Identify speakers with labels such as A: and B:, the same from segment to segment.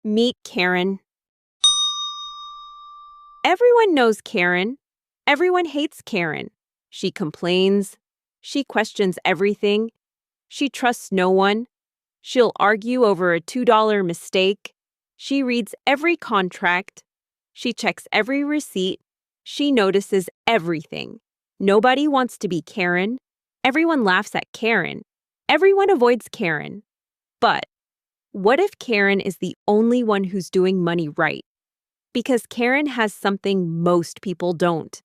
A: Meet Karen. Everyone knows Karen. Everyone hates Karen. She complains. She questions everything. She trusts no one. She'll argue over a $2 mistake. She reads every contract. She checks every receipt. She notices everything. Nobody wants to be Karen. Everyone laughs at Karen. Everyone avoids Karen. But what if Karen is the only one who's doing money right? Because Karen has something most people don't.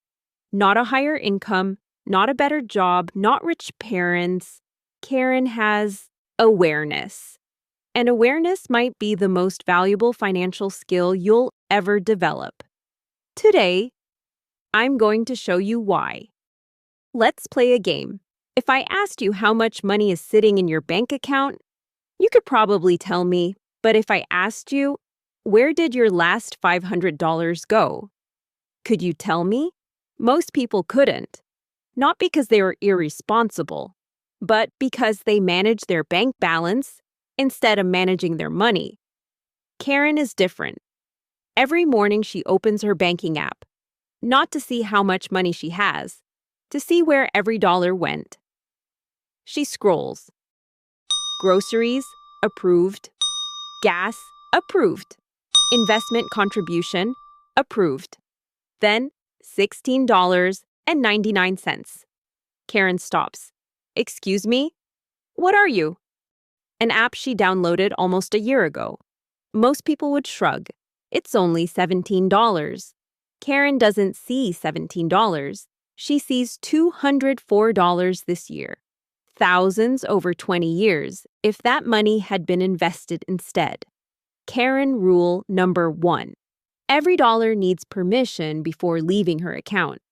A: Not a higher income, not a better job, not rich parents. Karen has awareness. And awareness might be the most valuable financial skill you'll ever develop. Today, I'm going to show you why. Let's play a game. If I asked you how much money is sitting in your bank account, you could probably tell me, but if I asked you, where did your last $500 go? Could you tell me? Most people couldn't. Not because they were irresponsible, but because they managed their bank balance instead of managing their money. Karen is different. Every morning she opens her banking app, not to see how much money she has, to see where every dollar went. She scrolls. Groceries, approved. Gas, approved. Investment contribution, approved. Then $16.99. Karen stops. Excuse me? What are you? An app she downloaded almost a year ago. Most people would shrug. It's only $17. Karen doesn't see $17. She sees $204 this year. Thousands over 20 years if that money had been invested instead. Karen rule number 1. Every dollar needs permission before leaving her account.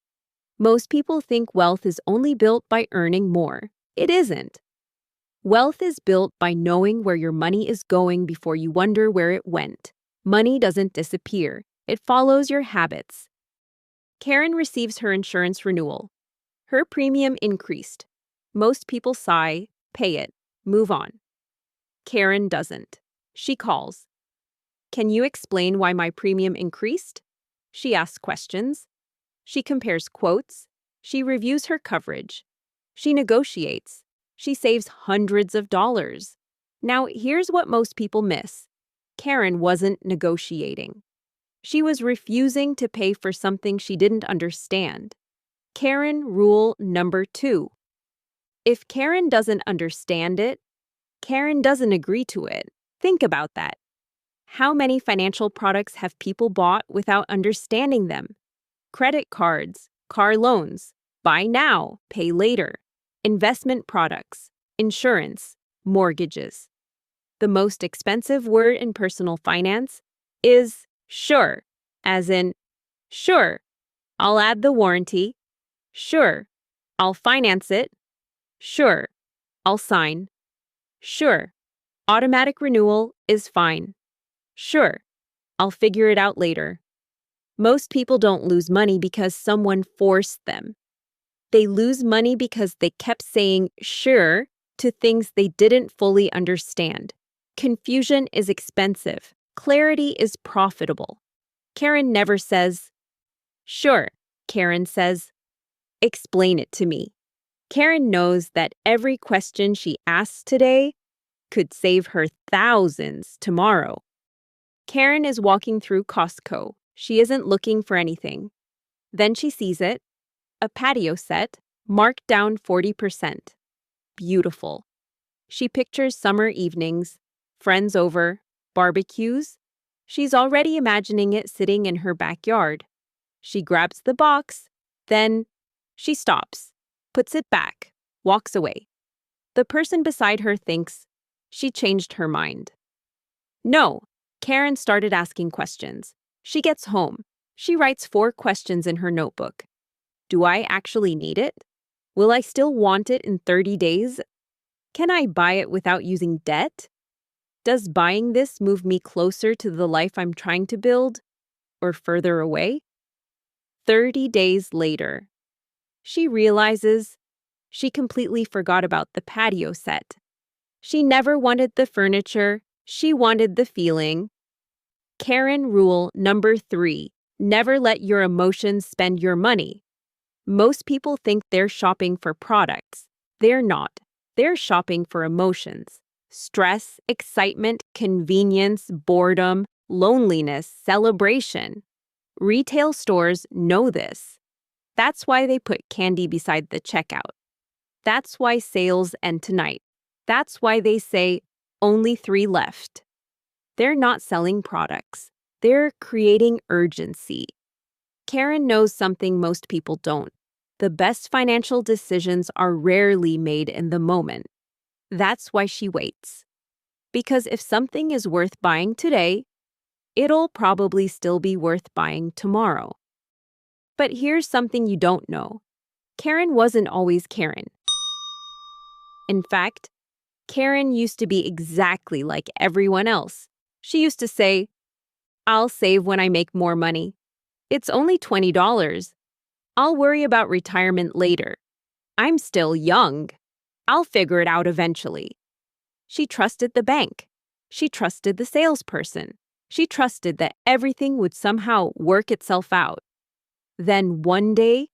A: Most people think wealth is only built by earning more. It isn't. Wealth is built by knowing where your money is going before you wonder where it went. Money doesn't disappear. It follows your habits. Karen receives her insurance renewal. Her premium increased. Most people sigh, pay it, move on. Karen doesn't. She calls. Can you explain why my premium increased? She asks questions. She compares quotes. She reviews her coverage. She negotiates. She saves hundreds of dollars. Now, here's what most people miss. Karen wasn't negotiating. She was refusing to pay for something she didn't understand. Karen rule number 2. If Karen doesn't understand it, Karen doesn't agree to it. Think about that. How many financial products have people bought without understanding them? Credit cards, car loans, buy now, pay later, investment products, insurance, mortgages. The most expensive word in personal finance is sure, as in, sure, I'll add the warranty. Sure, I'll finance it. Sure, I'll sign. Sure, automatic renewal is fine. Sure, I'll figure it out later. Most people don't lose money because someone forced them. They lose money because they kept saying sure to things they didn't fully understand. Confusion is expensive. Clarity is profitable. Karen never says, sure. Karen says, explain it to me. Karen knows that every question she asks today could save her thousands tomorrow. Karen is walking through Costco. She isn't looking for anything. Then she sees it, a patio set, marked down 40%. Beautiful. She pictures summer evenings, friends over, barbecues. She's already imagining it sitting in her backyard. She grabs the box, then she stops, puts it back, walks away. The person beside her thinks she changed her mind. No, Karen started asking questions. She gets home. She writes 4 questions in her notebook. Do I actually need it? Will I still want it in 30 days? Can I buy it without using debt? Does buying this move me closer to the life I'm trying to build, or further away? 30 days later, she realizes she completely forgot about the patio set. She never wanted the furniture. She wanted the feeling. Karen rule number 3: never let your emotions spend your money. Most people think they're shopping for products. They're not. They're shopping for emotions. Stress, excitement, convenience, boredom, loneliness, celebration. Retail stores know this. That's why they put candy beside the checkout. That's why sales end tonight. That's why they say only 3 left. They're not selling products. They're creating urgency. Karen knows something most people don't. The best financial decisions are rarely made in the moment. That's why she waits. Because if something is worth buying today, it'll probably still be worth buying tomorrow. But here's something you don't know. Karen wasn't always Karen. In fact, Karen used to be exactly like everyone else. She used to say, "I'll save when I make more money. It's only $20. I'll worry about retirement later. I'm still young. I'll figure it out eventually." She trusted the bank. She trusted the salesperson. She trusted that everything would somehow work itself out. Then one day,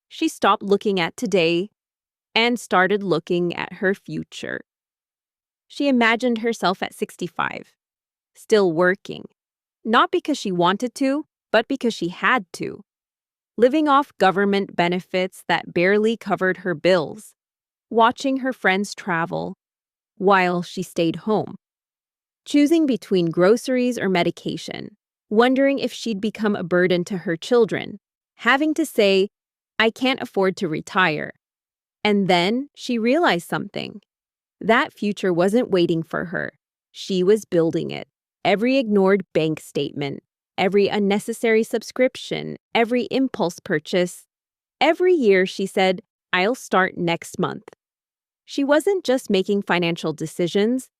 A: she stopped looking at today and started looking at her future. She imagined herself at 65, still working, not because she wanted to, but because she had to, living off government benefits that barely covered her bills, watching her friends travel while she stayed home, choosing between groceries or medication, wondering if she'd become a burden to her children, having to say, "I can't afford to retire." And then she realized something. That future wasn't waiting for her. She was building it. Every ignored bank statement, every unnecessary subscription, every impulse purchase. Every year she said, "I'll start next month." She wasn't just making financial decisions.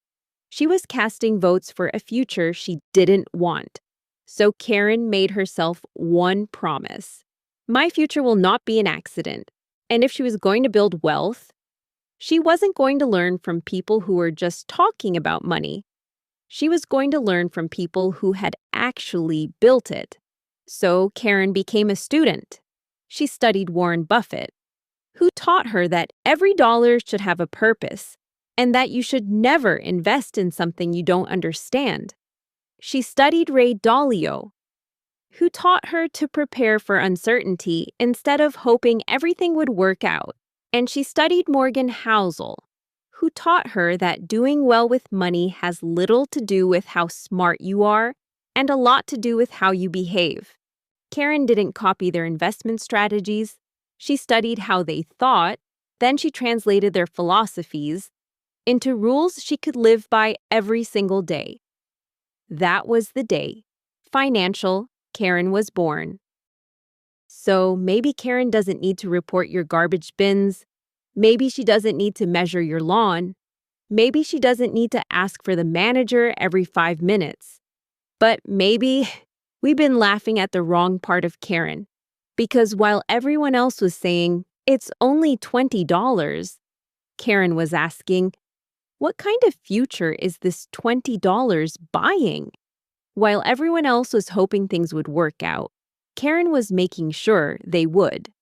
A: She was casting votes for a future she didn't want. So Karen made herself one promise. My future will not be an accident. And if she was going to build wealth, she wasn't going to learn from people who were just talking about money. She was going to learn from people who had actually built it. So Karen became a student. She studied Warren Buffett, who taught her that every dollar should have a purpose and that you should never invest in something you don't understand. She studied Ray Dalio, who taught her to prepare for uncertainty instead of hoping everything would work out. And she studied Morgan Housel, who taught her that doing well with money has little to do with how smart you are and a lot to do with how you behave. Karen didn't copy their investment strategies. She studied how they thought, then she translated their philosophies into rules she could live by every single day. That was the day financial Karen was born. So maybe Karen doesn't need to report your garbage bins. Maybe she doesn't need to measure your lawn. Maybe she doesn't need to ask for the manager every 5 minutes. But maybe we've been laughing at the wrong part of Karen. Because while everyone else was saying, "It's only $20, Karen was asking, "What kind of future is this $20 buying?" While everyone else was hoping things would work out, Karen was making sure they would.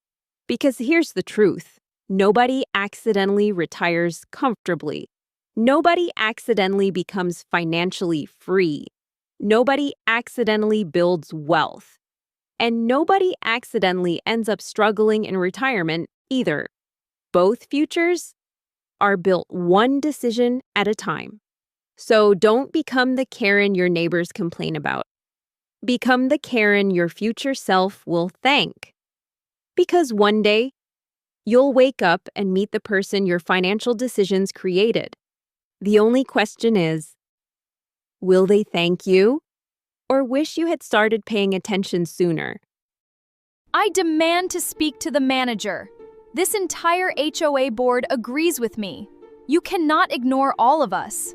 A: Because here's the truth. Nobody accidentally retires comfortably. Nobody accidentally becomes financially free. Nobody accidentally builds wealth. And nobody accidentally ends up struggling in retirement either. Both futures are built one decision at a time. So don't become the Karen your neighbors complain about. Become the Karen your future self will thank. Because one day, you'll wake up and meet the person your financial decisions created. The only question is, will they thank you or wish you had started paying attention sooner?
B: I demand to speak to the manager. This entire HOA board agrees with me. You cannot ignore all of us.